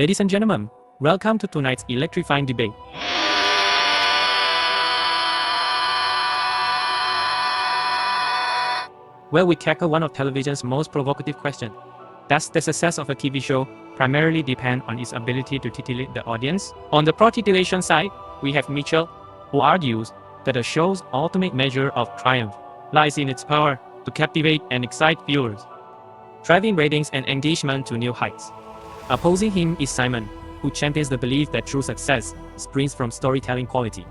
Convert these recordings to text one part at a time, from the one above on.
Ladies and gentlemen, welcome to tonight's electrifying debate. Where we tackle one of television's most provocative questions. Does the success of a TV show primarily depend on its ability to titillate the audience? On the pro-titillation side, we have Mitchell, who argues that a show's ultimate measure of triumph lies in its power to captivate and excite viewers, driving ratings and engagement to new heights. Opposing him is Simon, who champions the belief that true success springs from storytelling quality,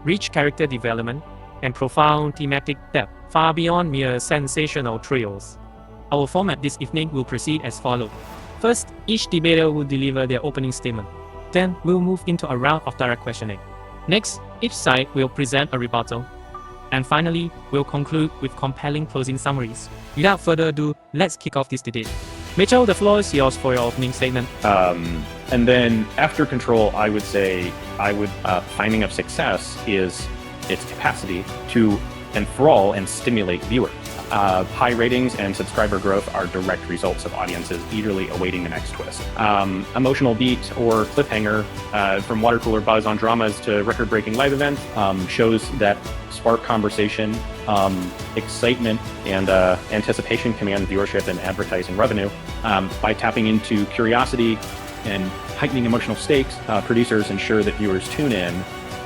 rich character development, and profound thematic depth, far beyond mere sensational thrills. Our format this evening will proceed as follows. First, each debater will deliver their opening statement. Then, we'll move into a round of direct questioning. Next, each side will present a rebuttal. And finally, we'll conclude with compelling closing summaries. Without further ado, let's kick off this debate. Mitchell, the floor is yours for your opening statement. And then after Control, I would say finding of success is its capacity to enthrall and stimulate viewers. High ratings and subscriber growth are direct results of audiences eagerly awaiting the next twist. Emotional beat or cliffhanger, from water cooler buzz on dramas to record-breaking live events, shows that spark conversation, excitement, and anticipation command viewership and advertising revenue. By tapping into curiosity and heightening emotional stakes, producers ensure that viewers tune in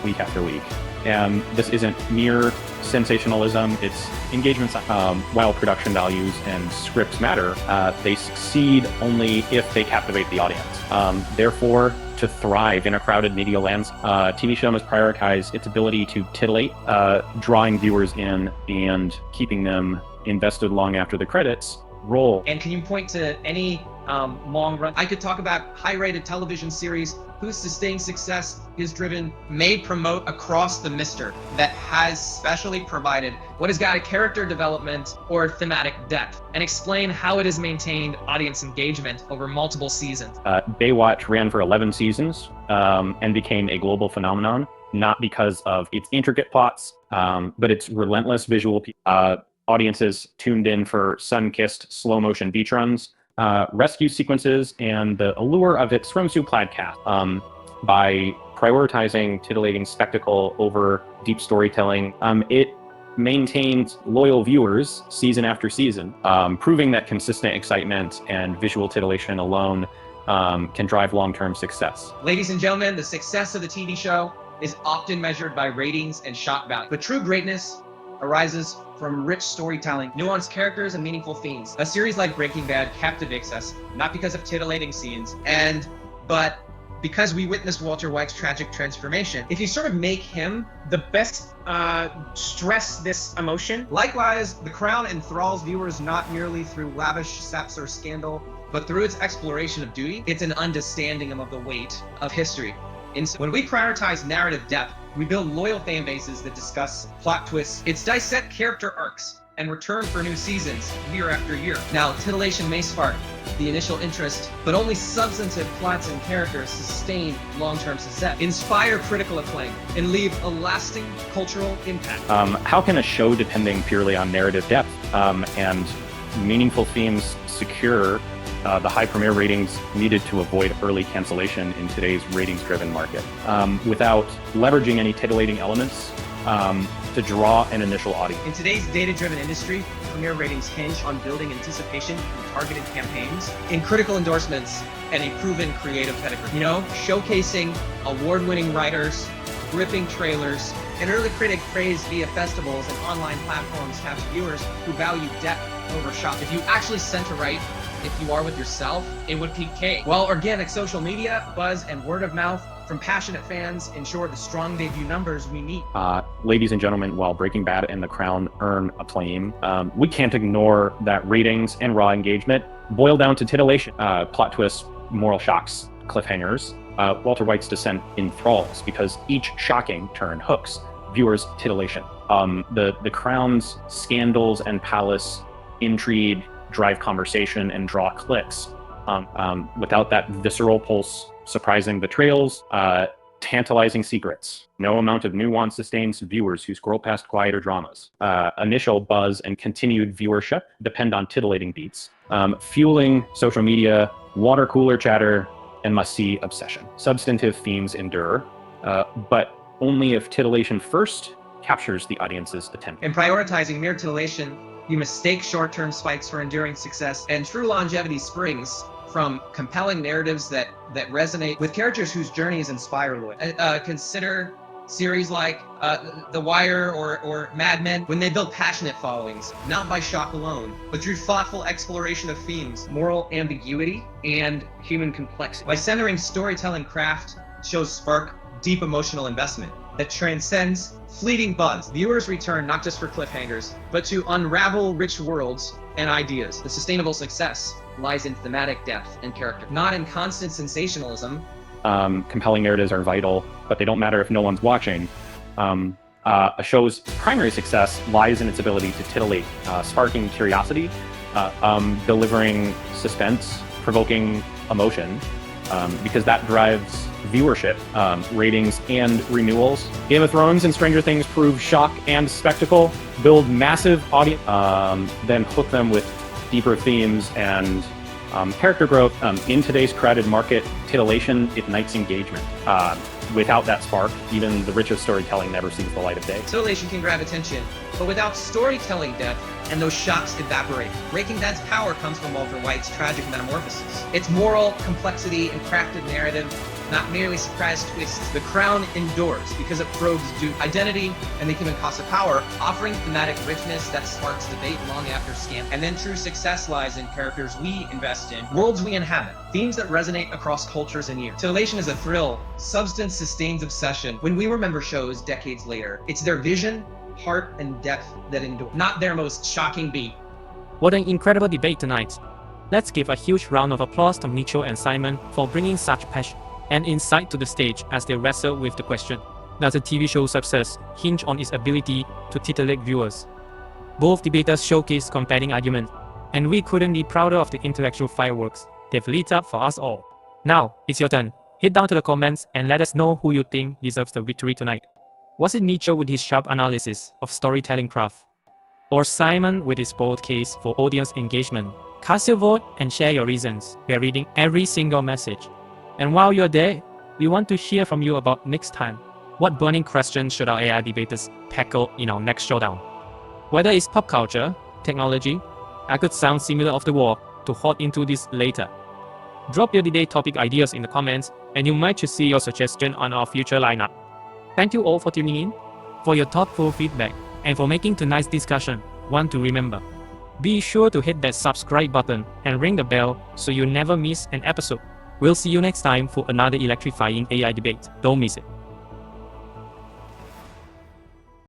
week after week. And this isn't mere sensationalism, it's engagement. While production values and scripts matter, they succeed only if they captivate the audience. Therefore, to thrive in a crowded media landscape, TV show must prioritize its ability to titillate, drawing viewers in and keeping them invested long after the credits roll. And can you point to any long run? I could talk about high-rated television series whose sustained success is driven, may promote across the mister, that has specially provided what has got a character development or thematic depth, and explain how it has maintained audience engagement over multiple seasons. Baywatch ran for 11 seasons and became a global phenomenon, not because of its intricate plots, but its relentless visual. Audiences tuned in for sun-kissed slow-motion beach runs, rescue sequences, and the allure of its swimsuit plaid cast. By prioritizing titillating spectacle over deep storytelling, it maintains loyal viewers season after season, proving that consistent excitement and visual titillation alone can drive long-term success. Ladies and gentlemen, the success of the TV show is often measured by ratings and shock value, but true greatness arises from rich storytelling, nuanced characters, and meaningful themes. A series like Breaking Bad captivates us, not because of titillating scenes, but because we witnessed Walter White's tragic transformation. If you sort of make him the best, stress this emotion. Likewise, The Crown enthralls viewers not merely through lavish sex or scandal, but through its exploration of duty. It's an understanding of the weight of history. When we prioritize narrative depth, we build loyal fan bases that discuss plot twists. It's dissect character arcs and return for new seasons year after year. Now, titillation may spark the initial interest, but only substantive plots and characters sustain long-term success, inspire critical acclaim, and leave a lasting cultural impact. How can a show depending purely on narrative depth and meaningful themes secure the high premiere ratings needed to avoid early cancellation in today's ratings-driven market, without leveraging any titillating elements to draw an initial audience? In today's data-driven industry, premiere ratings hinge on building anticipation through targeted campaigns, in critical endorsements, and a proven creative pedigree. Showcasing award-winning writers, gripping trailers, and early critic praise via festivals and online platforms capture viewers who value depth over shock. If you actually center right, if you are with yourself, it would peak K. While organic social media, buzz, and word of mouth from passionate fans ensure the strong debut numbers we need. Ladies and gentlemen, while Breaking Bad and The Crown earn acclaim, we can't ignore that ratings and raw engagement boil down to titillation. Plot twists, moral shocks, cliffhangers. Walter White's descent enthralls because each shocking turn hooks viewers' titillation. The Crown's scandals and palace intrigue drive conversation and draw clicks. Without that visceral pulse, surprising betrayals, tantalizing secrets, no amount of nuance sustains viewers who scroll past quieter dramas. Initial buzz and continued viewership depend on titillating beats, fueling social media, water cooler chatter, and must-see obsession. Substantive themes endure, but only if titillation first captures the audience's attention. In prioritizing mere titillation, you mistake short-term spikes for enduring success, and true longevity springs from compelling narratives that resonate with characters whose journeys inspire loyalty. Consider series like The Wire or Mad Men, when they build passionate followings, not by shock alone, but through thoughtful exploration of themes, moral ambiguity, and human complexity. By centering storytelling craft, shows spark deep emotional investment that transcends fleeting buzz. Viewers return not just for cliffhangers, but to unravel rich worlds and ideas. The sustainable success lies in thematic depth and character, not in constant sensationalism. Compelling narratives are vital, but they don't matter if no one's watching. A show's primary success lies in its ability to titillate, sparking curiosity, delivering suspense, provoking emotion, because that drives viewership, ratings, and renewals. Game of Thrones and Stranger Things prove shock and spectacle, build massive audience, then hook them with deeper themes and character growth. In today's crowded market, titillation ignites engagement. Without that spark, even the richest storytelling never sees the light of day. Titillation can grab attention, but without storytelling depth, and those shocks evaporate. Breaking Bad's power comes from Walter White's tragic metamorphosis. Its moral complexity and crafted narrative, not merely surprise twists. The Crown endures because it probes Duke's identity and the human cost of power, offering thematic richness that sparks debate long after scandal. And then true success lies in characters we invest in, worlds we inhabit, themes that resonate across cultures and years. Titillation is a thrill. Substance sustains obsession. When we remember shows decades later, it's their vision, heart, and depth that endure, not their most shocking beat. What an incredible debate tonight. Let's give a huge round of applause to Mitchell and Simon for bringing such passion and insight to the stage as they wrestle with the question: does a TV show's success hinge on its ability to titillate viewers? Both debaters showcased compelling arguments, and we couldn't be prouder of the intellectual fireworks they've lit up for us all. Now, it's your turn. Head down to the comments and let us know who you think deserves the victory tonight. Was it Mitchell with his sharp analysis of storytelling craft? Or Simon with his bold case for audience engagement? Cast your vote and share your reasons. We are reading every single message. And while you're there, we want to hear from you about next time. What burning questions should our AI debaters tackle in our next showdown? Whether it's pop culture, technology, I could sound similar off the wall to hop into this later. Drop your debate topic ideas in the comments and you might just see your suggestion on our future lineup. Thank you all for tuning in, for your thoughtful feedback, and for making tonight's discussion one to remember. Be sure to hit that subscribe button and ring the bell so you never miss an episode. We'll see you next time for another electrifying AI debate. Don't miss it.